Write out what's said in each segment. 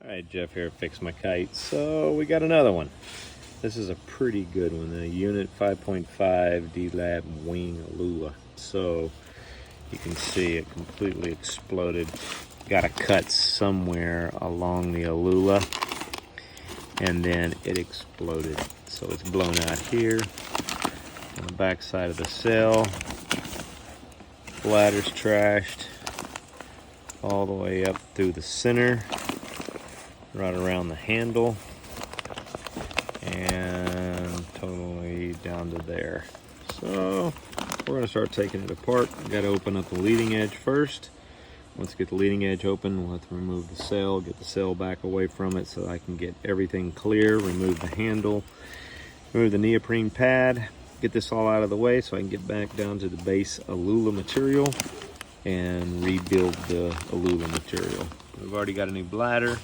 All right, Jeff here, Fix My Kite. So we got another one. This is a pretty good one, the Unit 5.5 D-Lab Wing Aluula. So you can see it completely exploded. Got a cut somewhere along the Aluula, and then it exploded. So it's blown out here on the back side of the sail. Bladder's trashed all the way up through the center, right around the handle, and totally down to there. So we're going to start taking it apart. We've got to open up the leading edge first. Once we get the leading edge open, we'll have to remove the sail, get the sail back away from it so I can get everything clear, remove the handle, remove the neoprene pad, get this all out of the way so I can get back down to the base Aluula material and rebuild the Aluula material. We've already got a new bladder,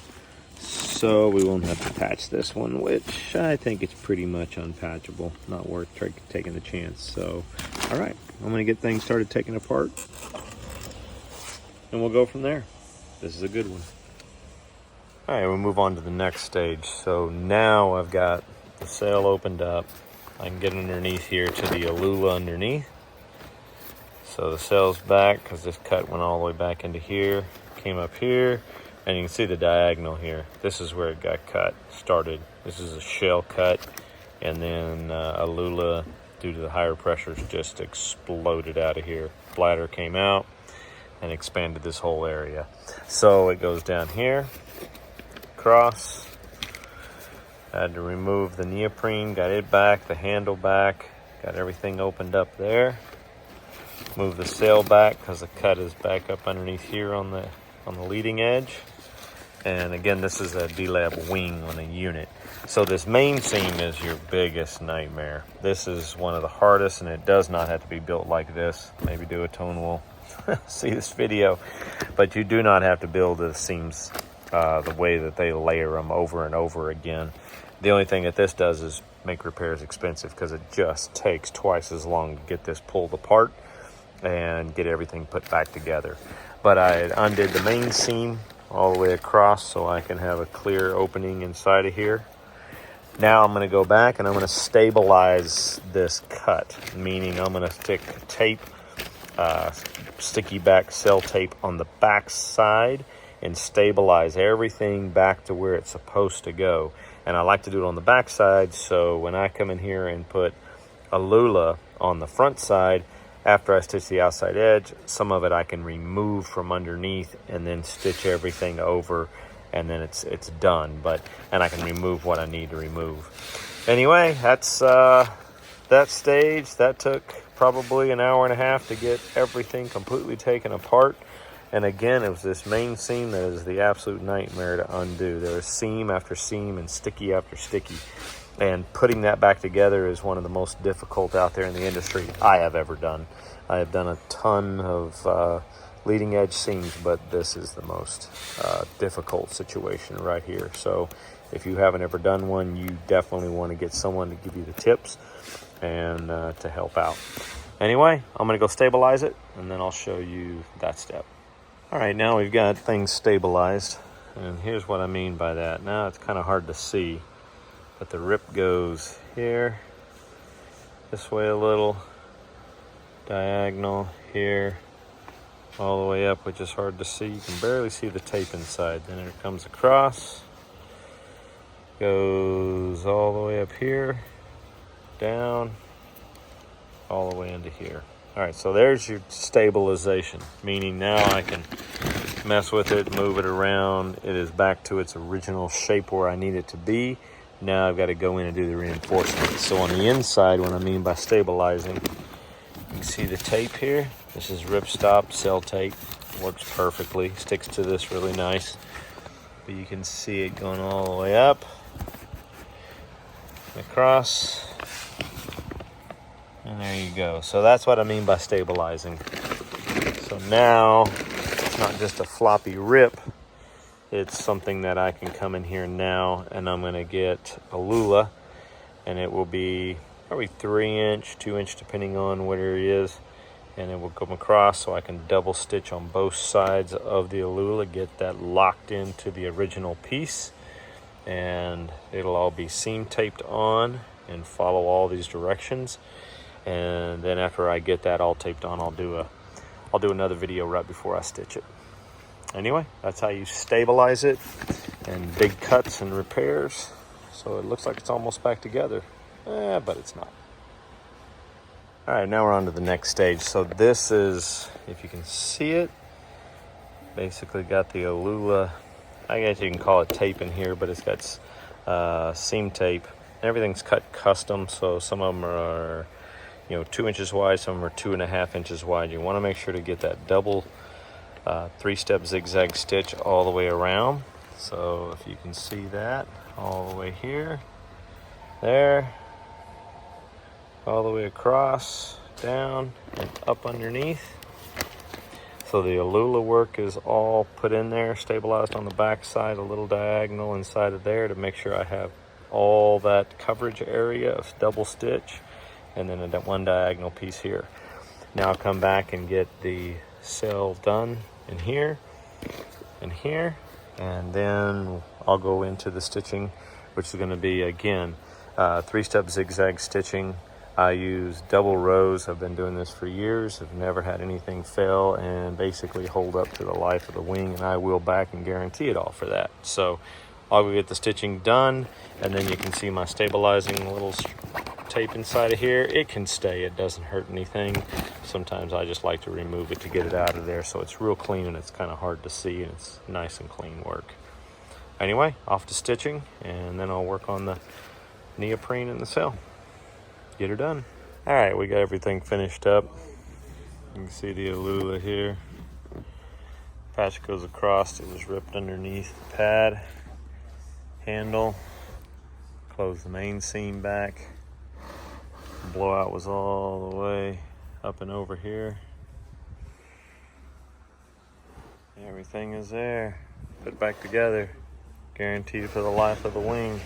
so we won't have to patch this one, which I think it's pretty much unpatchable. Not worth taking the chance. So, all right, I'm gonna get things started taking apart, and we'll go from there. This is a good one. All right, we'll move on to the next stage. So now I've got the sail opened up. I can get underneath here to the Aluula underneath. So the sail's back because this cut went all the way back into here, came up here, and you can see the diagonal here. This is where it got cut, started. This is a shell cut, and then Aluula, due to the higher pressures, just exploded out of here. Bladder came out and expanded this whole area. So it goes down here, across. I had to remove the neoprene, got it back, the handle back, got everything opened up there. Move the sail back because the cut is back up underneath here on the leading edge. And again, this is a D-Lab wing on a unit. So this main seam is your biggest nightmare. This is one of the hardest, and it does not have to be built like this. Maybe do a tone will see this video, but you do not have to build the seams the way that they layer them over and over again. The only thing that this does is make repairs expensive because it just takes twice as long to get this pulled apart and get everything put back together. But I undid the main seam all the way across so I can have a clear opening inside of here. Now I'm going to go back and I'm going to stabilize this cut, meaning I'm going to stick tape, sticky back cell tape on the back side and stabilize everything back to where it's supposed to go. And I like to do it on the back side, so when I come in here and put Aluula on the front side, after I stitch the outside edge, some of it I can remove from underneath and then stitch everything over, and then it's done. And I can remove what I need to remove. Anyway, that's that stage. That took probably an hour and a half to get everything completely taken apart. And again, it was this main seam that is the absolute nightmare to undo. There is seam after seam and sticky after sticky. And putting that back together is one of the most difficult out there in the industry I have ever done. I have done a ton of leading edge seams, but this is the most difficult situation right here. So if you haven't ever done one, you definitely want to get someone to give you the tips and to help out. Anyway, I'm going to go stabilize it, and then I'll show you that step. All right, now we've got things stabilized, and here's what I mean by that. Now it's kind of hard to see, but the rip goes here, this way a little, diagonal here, all the way up, which is hard to see. You can barely see the tape inside. Then it comes across, goes all the way up here, down, all the way into here. All right, so there's your stabilization, meaning now I can mess with it, move it around. It is back to its original shape where I need it to be. Now I've got to go in and do the reinforcement. So on the inside, what I mean by stabilizing, you can see the tape here. This is ripstop cell tape. Works perfectly, sticks to this really nice. But you can see it going all the way up, across, and there you go. So that's what I mean by stabilizing. So now it's not just a floppy rip. It's something that I can come in here now, and I'm going to get Aluula, and it will be probably 3 inch, 2 inch, depending on where it is. and it will come across so I can double stitch on both sides of the Aluula, get that locked into the original piece, and it'll all be seam taped on and follow all these directions. And then after I get that all taped on, I'll do another video right before I stitch it. Anyway, that's how you stabilize it, and big cuts and repairs. So it looks like it's almost back together, but it's not. All right, now we're on to the next stage. So this is, if you can see it, basically got the Aluula, I guess you can call it tape in here, but it's got seam tape. Everything's cut custom, so some of them are 2 inches wide, some of them are 2.5 inches wide. You want to make sure to get that double 3-step zigzag stitch all the way around. So if you can see that all the way here, there, all the way across, down, and up underneath. So the Aluula work is all put in there, stabilized on the back side, a little diagonal inside of there to make sure I have all that coverage area of double stitch, and then one diagonal piece here. Now I'll come back and get the sail done in here and here, and then I'll go into the stitching, which is going to be, again, 3-step zigzag stitching. I use double rows. I've been doing this for years. I've never had anything fail and basically hold up to the life of the wing, and I will back and guarantee it all for that. So I'll go get the stitching done, and then you can see my stabilizing little tape inside of here. It can stay, it doesn't hurt anything. Sometimes I just like to remove it to get it out of there so it's real clean and it's kind of hard to see, and it's nice and clean work. Anyway, off to stitching, and then I'll work on the neoprene and the sail. Get her done. All right, we got everything finished up. You can see the Aluula here. Patch goes across, it was ripped underneath the pad handle. Close the main seam back. The blowout was all the way up and over here. Everything is there. Put back together. Guaranteed for the life of the wing.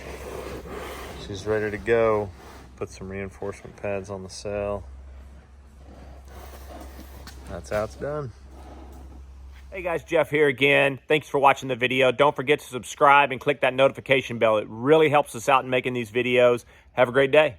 She's ready to go. Put some reinforcement pads on the sail. That's how it's done. Hey guys, Jeff here again. Thanks for watching the video. Don't forget to subscribe and click that notification bell. It really helps us out in making these videos. Have a great day.